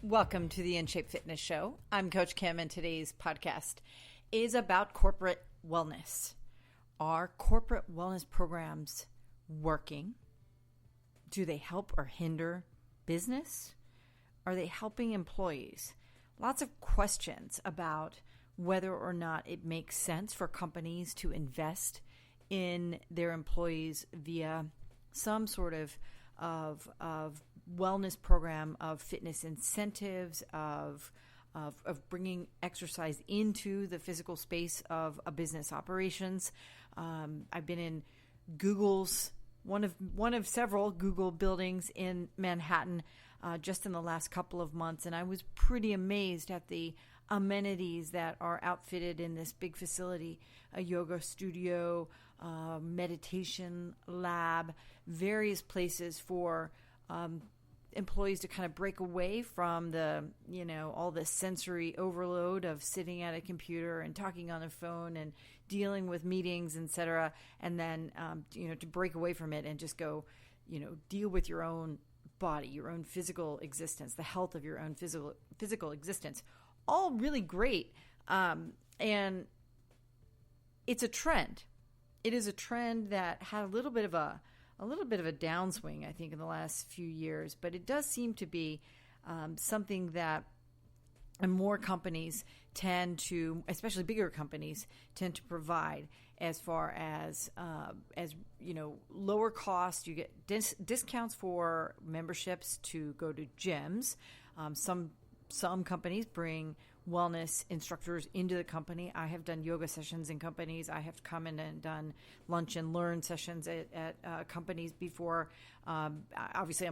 Welcome to the InShape Fitness Show. I'm Coach Kim, and today's podcast is about corporate wellness. Are corporate wellness programs working? Do they help or hinder business? Are they helping employees? Lots of questions about whether or not it makes sense for companies to invest in their employees via some sort of wellness program, of fitness incentives, of bringing exercise into the physical space of a business operations. I've been in Google's one of several Google buildings in Manhattan just in the last couple of months, and I was pretty amazed at the amenities that are outfitted in this big facility: a yoga studio, meditation lab, various places for employees to kind of break away from the, all the sensory overload of sitting at a computer and talking on the phone and dealing with meetings, etc. And then, to break away from it and just go, deal with your own body, your own physical existence, the health of your own physical existence. All really great. And it's a trend. It is a trend that had a little bit of a downswing, I think, in the last few years, but it does seem to be something that more companies tend to, especially bigger companies, tend to provide as far as lower cost. You get discounts for memberships to go to gyms. Some companies bring wellness instructors into the company. I have done yoga sessions in companies. I have come in and done lunch and learn sessions at companies before. Obviously,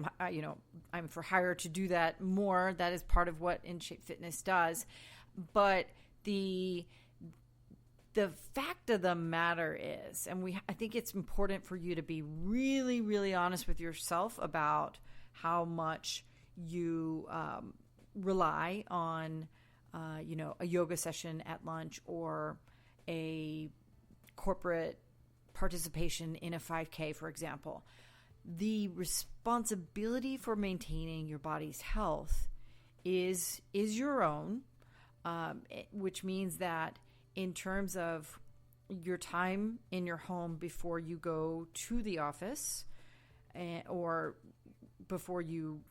I'm for hire to do that more. That is part of what InShape Fitness does. But the fact of the matter is, and I think it's important for you to be really, really honest with yourself about how much you rely on a yoga session at lunch or a corporate participation in a 5K, for example. The responsibility for maintaining your body's health is your own, which means that in terms of your time in your home before you go to the office or before you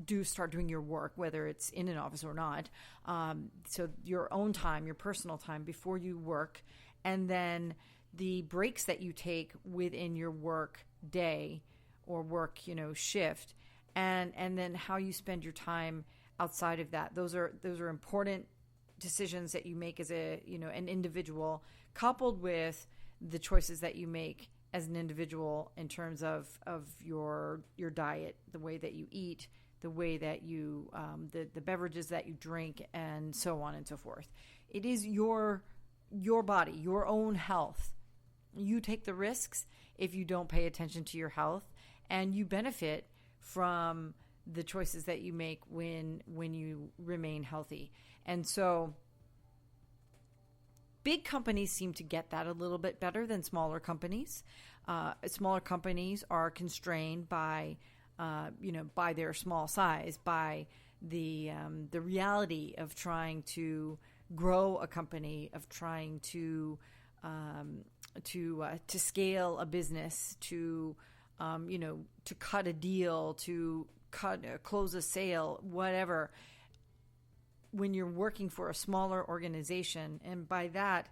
do start doing your work, whether it's in an office or not. So your own time, your personal time before you work, and then the breaks that you take within your work day or work, shift, and then how you spend your time outside of that. Those are important decisions that you make as an individual, coupled with the choices that you make as an individual in terms of your diet, the way that you eat, the way that you, the beverages that you drink, and so on and so forth. It is your body, your own health. You take the risks if you don't pay attention to your health, and you benefit from the choices that you make when you remain healthy. And so big companies seem to get that a little bit better than smaller companies. Smaller companies are constrained by by their small size, by the reality of trying to grow a company, of trying to scale a business, to cut a deal, to close a sale, whatever. When you're working for a smaller organization, and by that,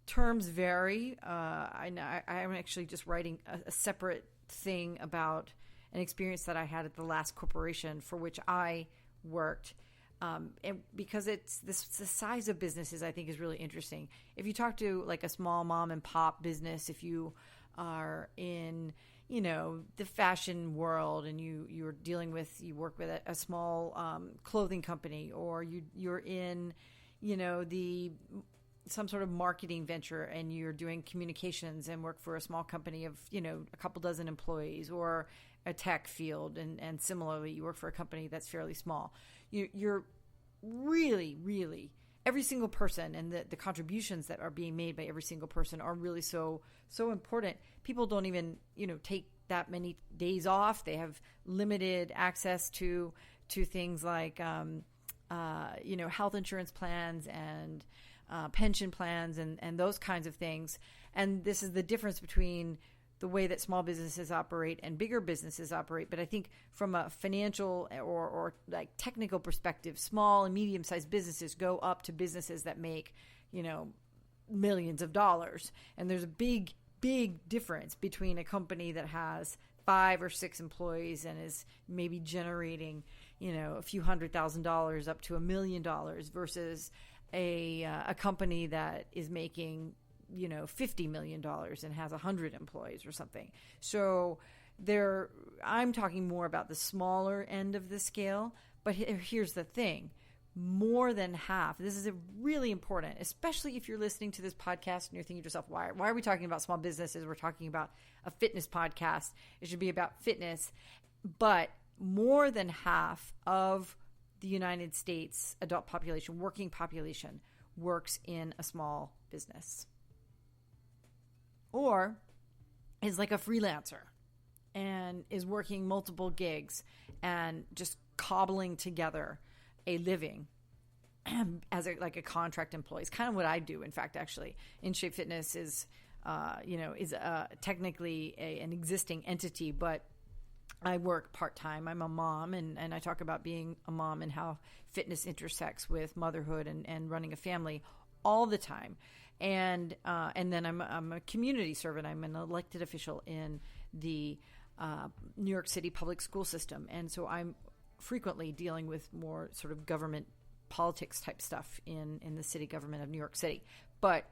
terms vary. I'm actually just writing a separate thing about an experience that I had at the last corporation for which I worked. And because the size of businesses, I think, is really interesting. If you talk to like a small mom and pop business, if you are in, the fashion world and you work with a small clothing company, or you're in, some sort of marketing venture and you're doing communications and work for a small company of, a couple dozen employees, or a tech field, and similarly you work for a company that's fairly small. You're really, really, every single person, and the contributions that are being made by every single person are really so important. People don't even take that many days off. They have limited access to to things like, health insurance plans and pension plans and those kinds of things. And this is the difference between the way that small businesses operate and bigger businesses operate. But I think from a financial or like technical perspective, small and medium-sized businesses go up to businesses that make, millions of dollars. And there's a big difference between a company that has 5 or 6 employees and is maybe generating, a few $100,000 up to $1 million versus a company that is making $50 million and has 100 employees or something. So I'm talking more about the smaller end of the scale, but here's the thing. More than half, this is really important, especially if you're listening to this podcast and you're thinking to yourself, why are we talking about small businesses? We're talking about a fitness podcast. It should be about fitness. But more than half of the United States adult population, working population, works in a small business. Or is like a freelancer and is working multiple gigs and just cobbling together a living as a contract employee. It's kind of what I do. In fact, actually, InShape Fitness is technically an existing entity, but I work part-time. I'm a mom, and I talk about being a mom and how fitness intersects with motherhood and running a family all the time. And then I'm a community servant. I'm an elected official in the New York City public school system. And so I'm frequently dealing with more sort of government politics type stuff in the city government of New York City. But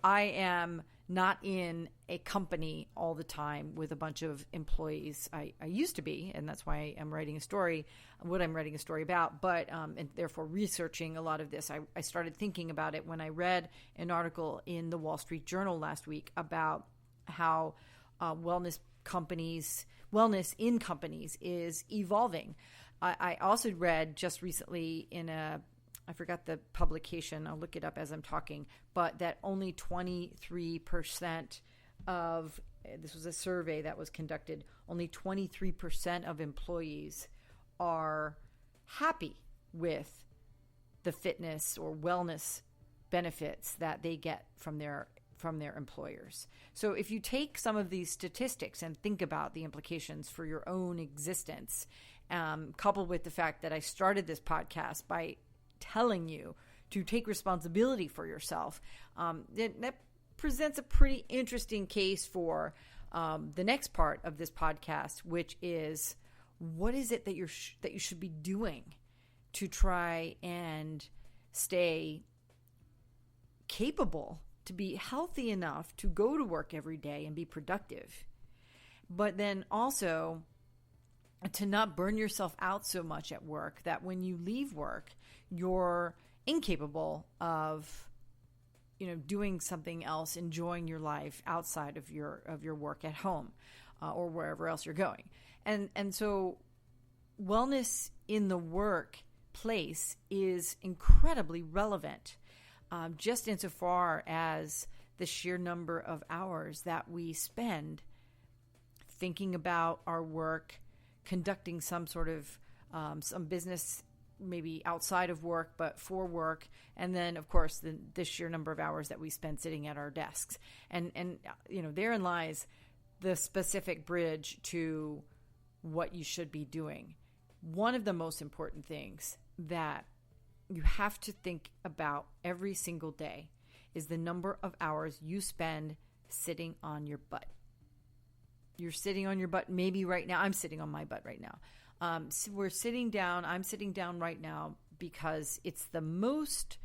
I am not in a company all the time with a bunch of employees. I used to be, and that's why I'm writing a story, what I'm writing a story about, but and therefore researching a lot of this. I started thinking about it when I read an article in the Wall Street Journal last week about how wellness in companies is evolving. I also read just recently in I forgot the publication, I'll look it up as I'm talking, but that only 23% of, this was a survey that was conducted, only 23% of employees are happy with the fitness or wellness benefits that they get from their employers. So if you take some of these statistics and think about the implications for your own existence, coupled with the fact that I started this podcast by telling you to take responsibility for yourself, that presents a pretty interesting case for the next part of this podcast, which is what is it that you should be doing to try and stay capable, to be healthy enough to go to work every day and be productive, but then also to not burn yourself out so much at work that when you leave work, you're incapable of, doing something else, enjoying your life outside of your work at home or wherever else you're going. And so wellness in the workplace is incredibly relevant, just insofar as the sheer number of hours that we spend thinking about our work, conducting some sort of some business maybe outside of work but for work, and then of course the sheer number of hours that we spend sitting at our desks, and therein lies the specific bridge to what you should be doing. One of the most important things that you have to think about every single day is the number of hours you spend sitting on your butt. You're sitting on your butt. Maybe right now, I'm sitting on my butt right now. So we're sitting down. I'm sitting down right now because it's the most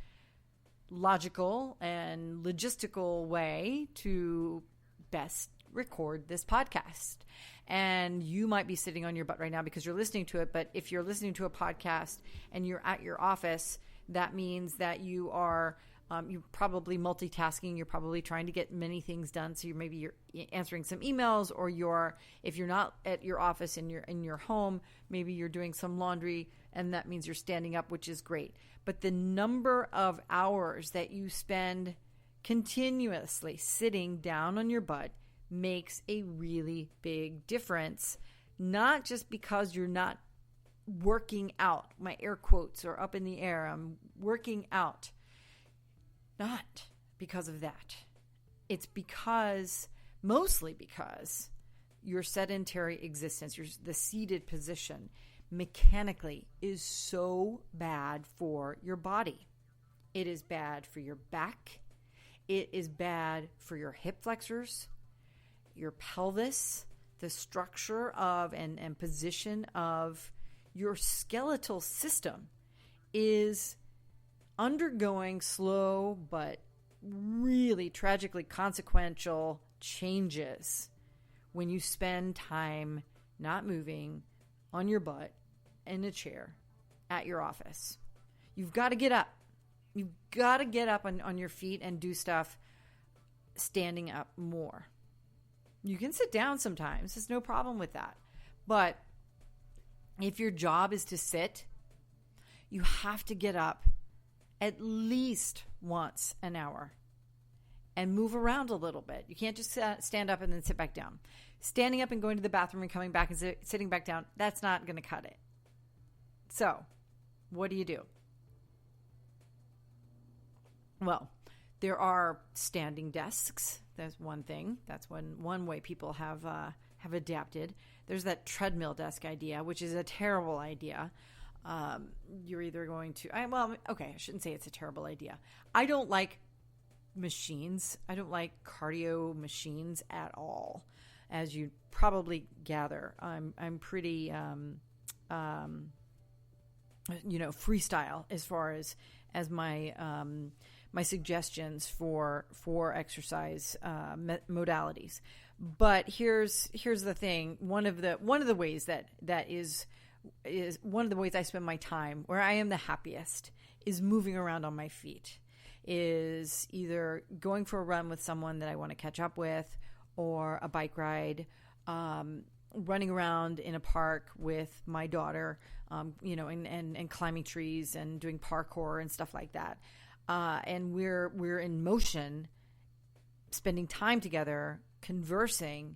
logical and logistical way to best record this podcast. And you might be sitting on your butt right now because you're listening to it. But if you're listening to a podcast and you're at your office, that means that you are you're probably multitasking. You're probably trying to get many things done. So you're answering some emails, or if you're not at your office and you're in your home, maybe you're doing some laundry, and that means you're standing up, which is great. But the number of hours that you spend continuously sitting down on your butt makes a really big difference, not just because you're not working out. My air quotes are up in the air. I'm working out. Not because of that. It's mostly because your sedentary existence, the seated position, mechanically is so bad for your body. It is bad for your back. It is bad for your hip flexors, your pelvis, the structure of and position of your skeletal system is undergoing slow but really tragically consequential changes when you spend time not moving on your butt in a chair at your office. You've got to get up. You've got to get up on your feet and do stuff standing up more. You can sit down sometimes. There's no problem with that. But if your job is to sit, you have to get up at least once an hour and move around a little bit. You can't just stand up and then sit back down. Standing up and going to the bathroom and coming back and sitting back down, that's not going to cut it. So, what do? Well, there are standing desks. That's one thing. That's one way people have adapted. There's that treadmill desk idea, which is a terrible idea. You're either going to, I shouldn't say it's a terrible idea. I don't like machines. I don't like cardio machines at all. As you probably gather, I'm pretty, freestyle as far as my my suggestions for exercise modalities. But here's the thing. One of the ways that is one of the ways I spend my time where I am the happiest is moving around on my feet, is either going for a run with someone that I want to catch up with, or a bike ride, running around in a park with my daughter, and climbing trees and doing parkour and stuff like that. And we're in motion, spending time together, conversing,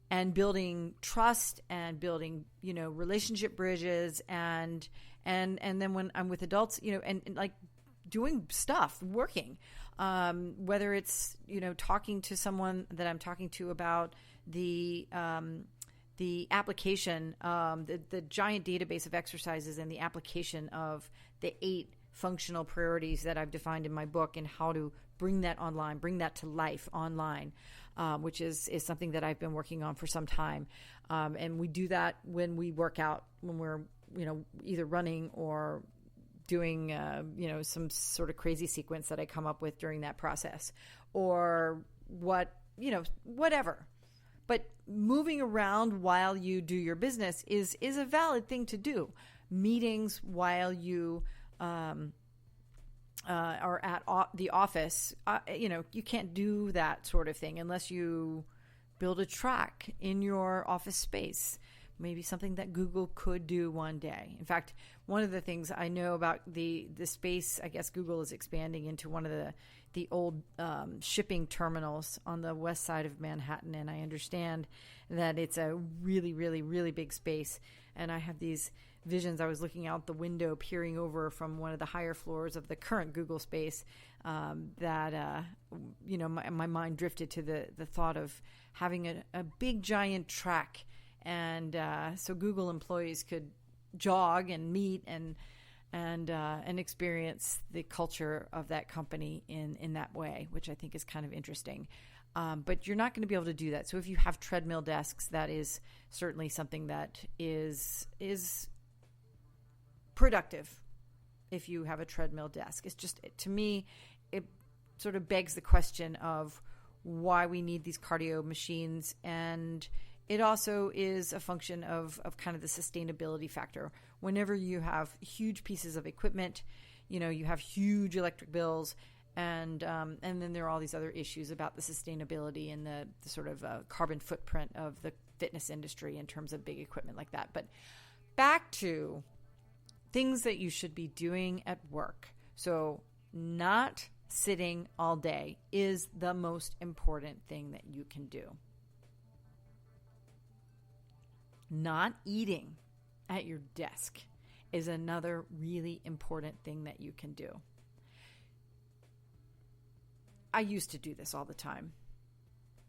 and building trust and building, relationship bridges, and then when I'm with adults, and like doing stuff, working, whether it's, talking to someone that I'm talking to about the application, the giant database of exercises and the application of the 8 functional priorities that I've defined in my book, and how to bring that online, bring that to life online, which is something that I've been working on for some time. And we do that when we work out, when we're, either running or doing, some sort of crazy sequence that I come up with during that process, or whatever. But moving around while you do your business is a valid thing to do. Meetings while you are at the office, you can't do that sort of thing unless you build a track in your office space. Maybe something that Google could do one day. In fact, one of the things I know about the space, I guess Google is expanding into one of the old shipping terminals on the west side of Manhattan, and I understand that it's a really, really, really big space. And I have these visions. I was looking out the window, peering over from one of the higher floors of the current Google space, my mind drifted to the thought of having a big giant track, and so Google employees could jog and meet and experience the culture of that company in that way, which I think is kind of interesting. But you're not going to be able to do that. So if you have treadmill desks, that is certainly something that is productive. If you have a treadmill desk, it's just, to me, it sort of begs the question of why we need these cardio machines. And it also is a function of kind of the sustainability factor. Whenever you have huge pieces of equipment, you have huge electric bills, and then there are all these other issues about the sustainability and the sort of carbon footprint of the fitness industry in terms of big equipment like that. But back to things that you should be doing at work. So not sitting all day is the most important thing that you can do. Not eating at your desk is another really important thing that you can do. I used to do this all the time.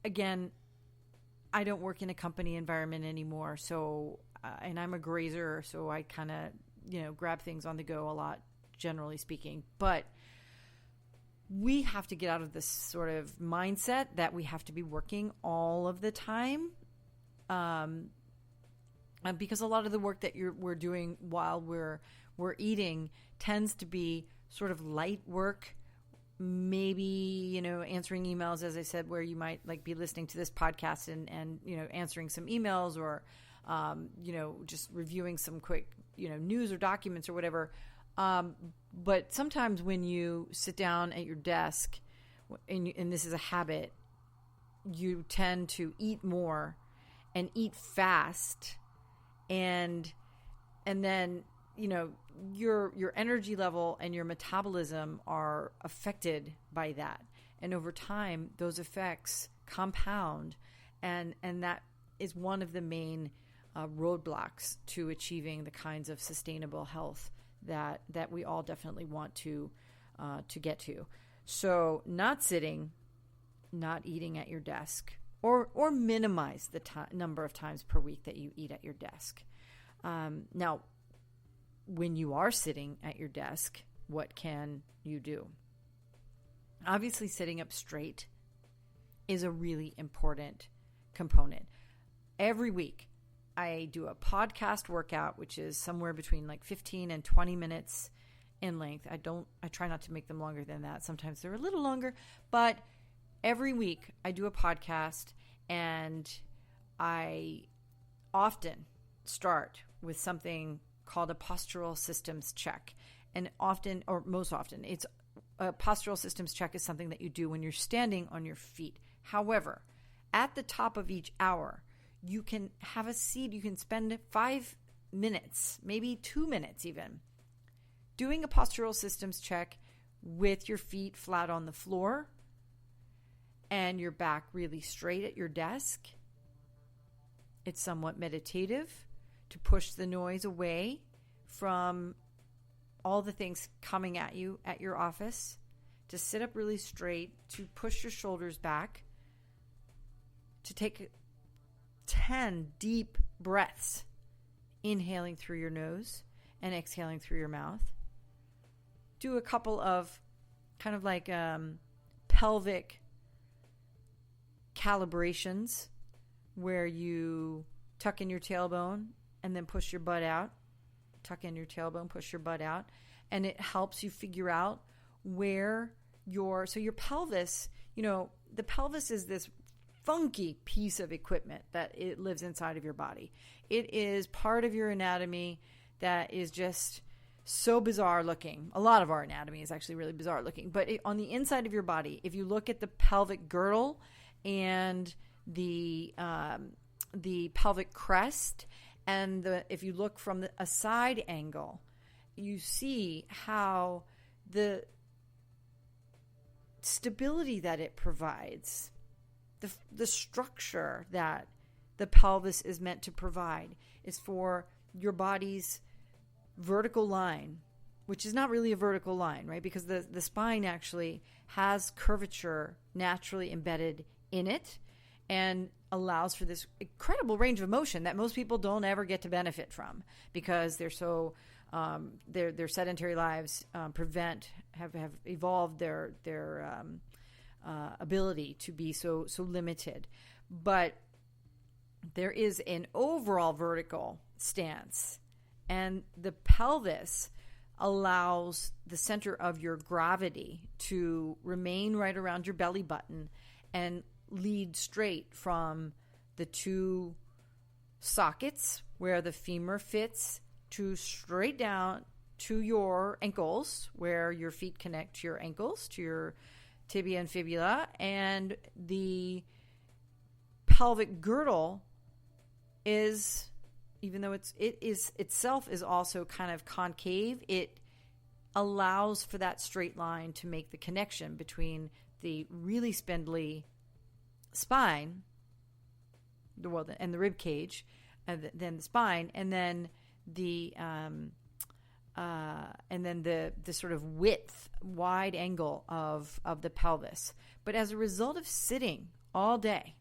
Again, I don't work in a company environment anymore, so and I'm a grazer, so I kind of, grab things on the go a lot, generally speaking. But we have to get out of this sort of mindset that we have to be working all of the time, because a lot of the work that we're doing while we're eating tends to be sort of light work. Maybe, answering emails, as I said, where you might be listening to this podcast and answering some emails or, just reviewing some quick, news or documents or whatever. But sometimes when you sit down at your desk and this is a habit, you tend to eat more and eat fast. And then, your energy level and your metabolism are affected by that. And over time, those effects compound. And that is one of the main roadblocks to achieving the kinds of sustainable health that we all definitely want to get to. So not sitting, not eating at your desk, or minimize the number of times per week that you eat at your desk. Now, when you are sitting at your desk, what can you do? Obviously, sitting up straight is a really important component. Every week, I do a podcast workout, which is somewhere between 15 and 20 minutes in length. I try not to make them longer than that. Sometimes they're a little longer, but every week I do a podcast, and I often start with something called a postural systems check. And often, or most often, it's a postural systems check is something that you do when you're standing on your feet. However, at the top of each hour, you can have a seat. You can spend 5 minutes, maybe 2 minutes even, doing a postural systems check with your feet flat on the floor and your back really straight at your desk. It's somewhat meditative to push the noise away from all the things coming at you at your office, to sit up really straight, to push your shoulders back, to take 10 deep breaths, inhaling through your nose and exhaling through your mouth. Do a couple of kind of pelvic calibrations where you tuck in your tailbone and then push your butt out. Tuck in your tailbone, push your butt out. And it helps you figure out where your pelvis, the pelvis is this funky piece of equipment that it lives inside of your body. It is part of your anatomy that is just so bizarre looking. A lot of our anatomy is actually really bizarre looking. But on the inside of your body, if you look at the pelvic girdle and the pelvic crest, and if you look from a side angle, you see how the stability that it provides, the structure that the pelvis is meant to provide, is for your body's vertical line, which is not really a vertical line, right? Because the spine actually has curvature naturally embedded in it and allows for this incredible range of motion that most people don't ever get to benefit from, because they're so their sedentary lives have evolved their ability to be so limited. But there is an overall vertical stance, and the pelvis allows the center of your gravity to remain right around your belly button and lead straight from the two sockets where the femur fits to straight down to your ankles, where your feet connect to your ankles, to your tibia and fibula. And the pelvic girdle is, even though it is itself is also kind of concave, it allows for that straight line to make the connection between the really spindly spine, and the rib cage, and then the spine, and then and then the sort of wide angle of the pelvis. But as a result of sitting all day,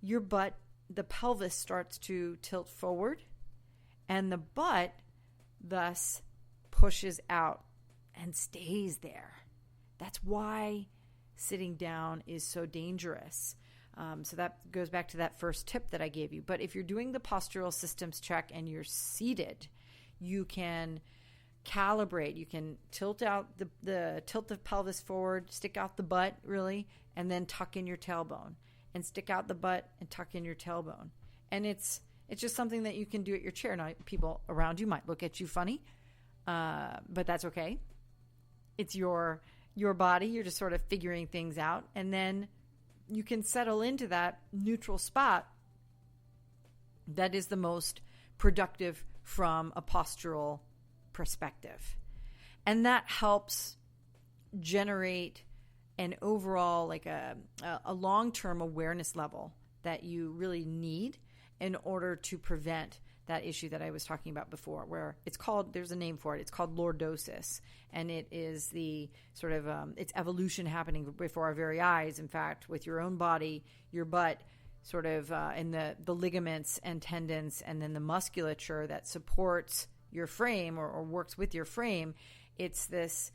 your butt, the pelvis starts to tilt forward, and the butt thus pushes out and stays there. That's why sitting down is so dangerous. So that goes back to that first tip that I gave you. But if you're doing the postural systems check and you're seated, you can calibrate. You can tilt out tilt the pelvis forward, stick out the butt really, and then tuck in your tailbone, and stick out the butt and tuck in your tailbone. And it's just something that you can do at your chair. Now, people around you might look at you funny, but that's okay. It's your body. You're just sort of figuring things out, and then you can settle into that neutral spot that is the most productive from a postural perspective. And that helps generate an overall, like a long-term awareness level that you really need in order to prevent that issue that I was talking about before, where there's a name for it. It's called lordosis. And it is the sort of, it's evolution happening before our very eyes. In fact, with your own body, your butt sort of, and the ligaments and tendons, and then the musculature that supports your frame or works with your frame. It's this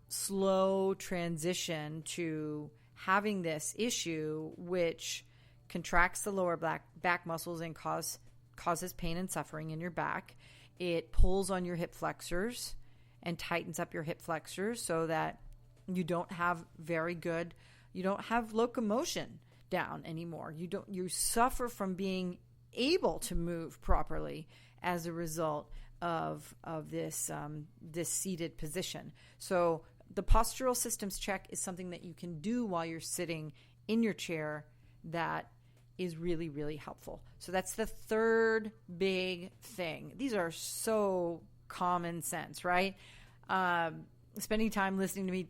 slow transition to having this issue, which contracts the lower back muscles and causes pain and suffering in your back. It pulls on your hip flexors and tightens up your hip flexors so that you don't have locomotion down anymore. You suffer from being able to move properly as a result of this seated position. So the postural systems check is something that you can do while you're sitting in your chair that is really, really helpful. So that's the third big thing. These are so common sense, right? Spending time listening to me,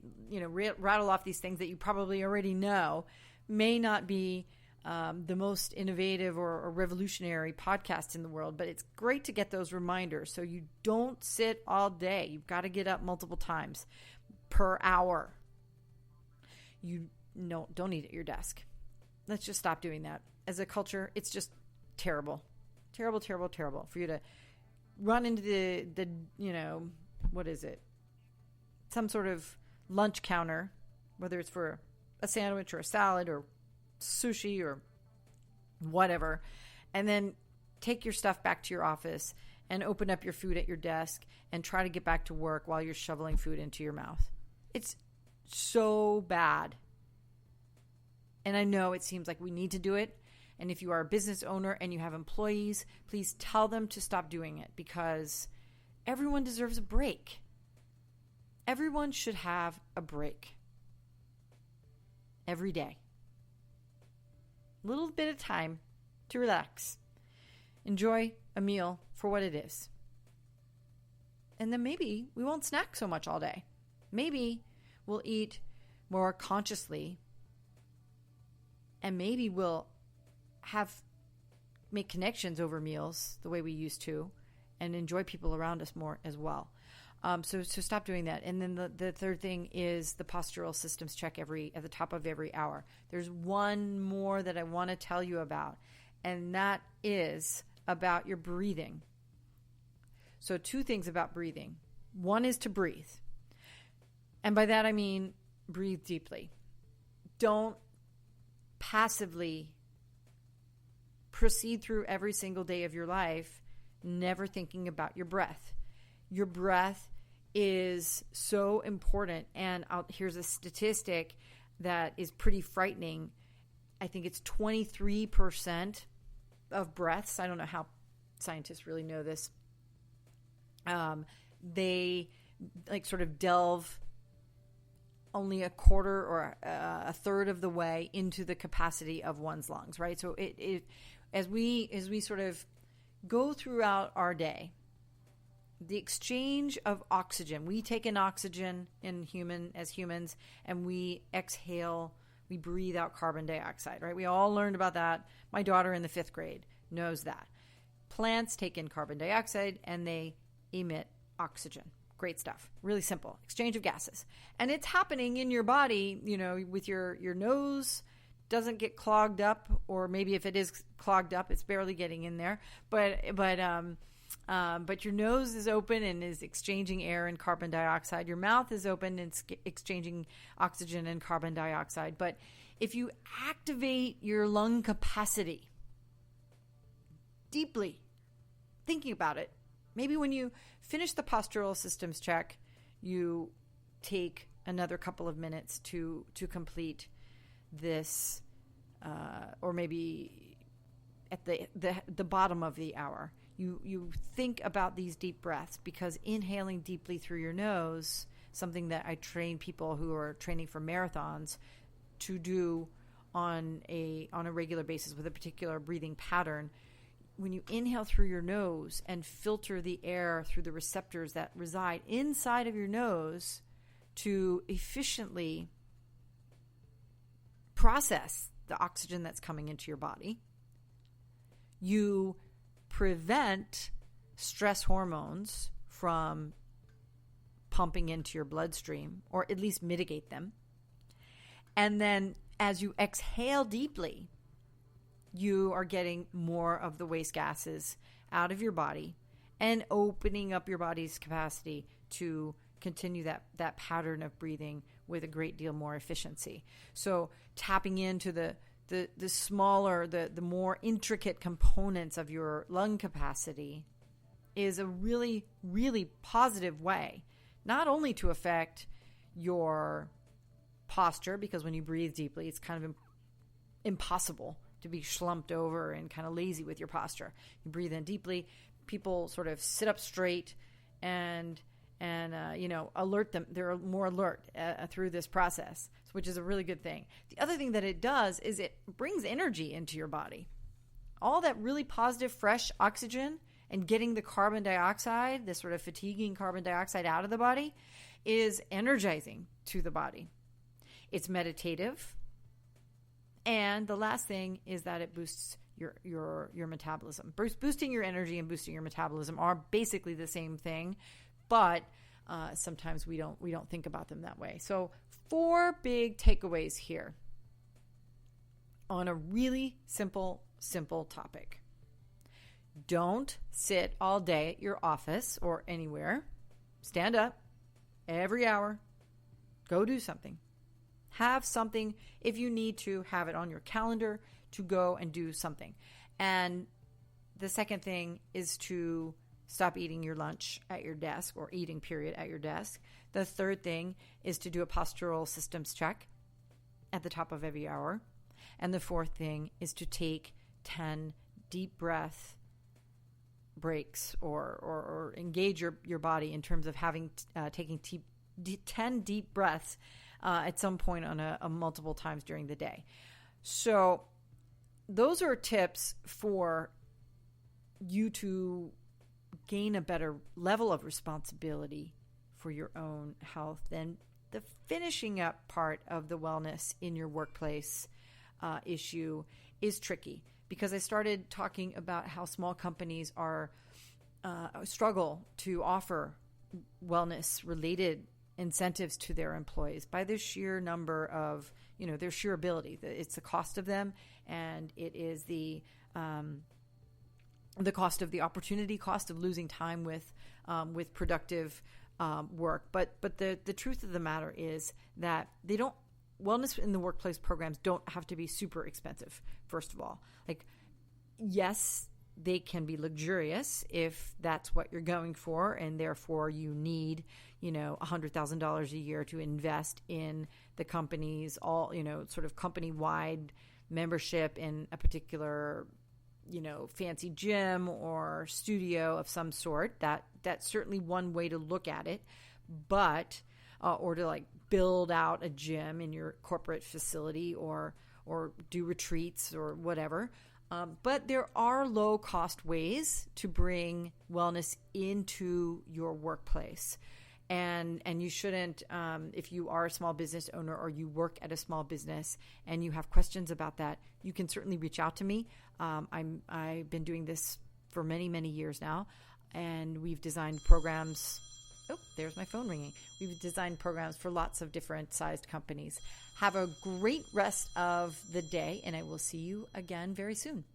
rattle off these things that you probably already know may not be the most innovative or revolutionary podcast in the world, but it's great to get those reminders so you don't sit all day. You've got to get up multiple times per hour. You don't eat at your desk. Let's just stop doing that. As a culture, it's just terrible. Terrible, terrible, terrible for you to run into the what is it? Some sort of lunch counter, whether it's for a sandwich or a salad or sushi or whatever, and then take your stuff back to your office and open up your food at your desk and try to get back to work while you're shoveling food into your mouth. It's so bad. And I know it seems like we need to do it. And if you are a business owner and you have employees, please tell them to stop doing it, because everyone deserves a break. Everyone should have a break every day. A little bit of time to relax. Enjoy a meal for what it is. And then maybe we won't snack so much all day. Maybe we'll eat more consciously, and maybe we'll make connections over meals the way we used to, and enjoy people around us more as well. So stop doing that. And then the third thing is the postural systems check at the top of every hour. There's one more that I want to tell you about, and that is about your breathing. So 2 things about breathing. One is to breathe. And by that I mean breathe deeply. Don't passively proceed through every single day of your life never thinking about your breath. Your breath is so important. And here's a statistic that is pretty frightening. I think it's 23% of breaths. I don't know how scientists really know this. They sort of delve only a quarter or a third of the way into the capacity of one's lungs, right? So as we sort of go throughout our day, the exchange of oxygen, we take in oxygen as humans, and we exhale, we breathe out carbon dioxide, right? We all learned about that. My daughter in the 5th grade knows that. Plants take in carbon dioxide and they emit oxygen. Great stuff. Really simple. Exchange of gases. And it's happening in your body, with your nose doesn't get clogged up, or maybe if it is clogged up, it's barely getting in there. But your nose is open and is exchanging air and carbon dioxide. Your mouth is open and exchanging oxygen and carbon dioxide. But if you activate your lung capacity deeply, thinking about it, maybe when you finish the postural systems check, you take another couple of minutes to complete this, or maybe at the bottom of the hour, you think about these deep breaths, because inhaling deeply through your nose, something that I train people who are training for marathons to do on a regular basis with a particular breathing pattern. When you inhale through your nose and filter the air through the receptors that reside inside of your nose to efficiently process the oxygen that's coming into your body, you prevent stress hormones from pumping into your bloodstream, or at least mitigate them. And then as you exhale deeply, you are getting more of the waste gases out of your body and opening up your body's capacity to continue that pattern of breathing with a great deal more efficiency. So tapping into the smaller, the more intricate components of your lung capacity is a really, really positive way, not only to affect your posture, because when you breathe deeply, it's kind of impossible to be slumped over and kind of lazy with your posture. You breathe in deeply. People sort of sit up straight and alert them. They're more alert through this process, which is a really good thing. The other thing that it does is it brings energy into your body. All that really positive, fresh oxygen and getting the carbon dioxide, this sort of fatiguing carbon dioxide out of the body, is energizing to the body. It's meditative. And the last thing is that it boosts your metabolism. Boosting your energy and boosting your metabolism are basically the same thing, but sometimes we don't think about them that way. So 4 big takeaways here on a really simple topic. Don't sit all day at your office or anywhere. Stand up every hour. Go do something. Have something, if you need to, have it on your calendar to go and do something. And the second thing is to stop eating your lunch at your desk, or eating period at your desk. The third thing is to do a postural systems check at the top of every hour. And the fourth thing is to take 10 deep breath breaks, or engage your body in terms of taking 10 deep breaths at some point on a multiple times during the day. So those are tips for you to gain a better level of responsibility for your own health. Then the finishing up part of the wellness in your workplace issue is tricky, because I started talking about how small companies struggle to offer wellness related incentives to their employees by the sheer number of, their sheer ability. It's the cost of them, and it is the cost of the opportunity, cost of losing time with productive work. But the truth of the matter is that wellness in the workplace programs don't have to be super expensive. First of all, yes, they can be luxurious if that's what you're going for, and therefore you need, $100,000 a year to invest in the company's sort of company-wide membership in a particular, fancy gym or studio of some sort. That's certainly one way to look at it, but or to build out a gym in your corporate facility, or do retreats or whatever. But there are low-cost ways to bring wellness into your workplace. And you shouldn't, if you are a small business owner or you work at a small business and you have questions about that, you can certainly reach out to me. I've been doing this for many, many years now. And we've designed programs. Oh, there's my phone ringing. We've designed programs for lots of different sized companies. Have a great rest of the day, and I will see you again very soon.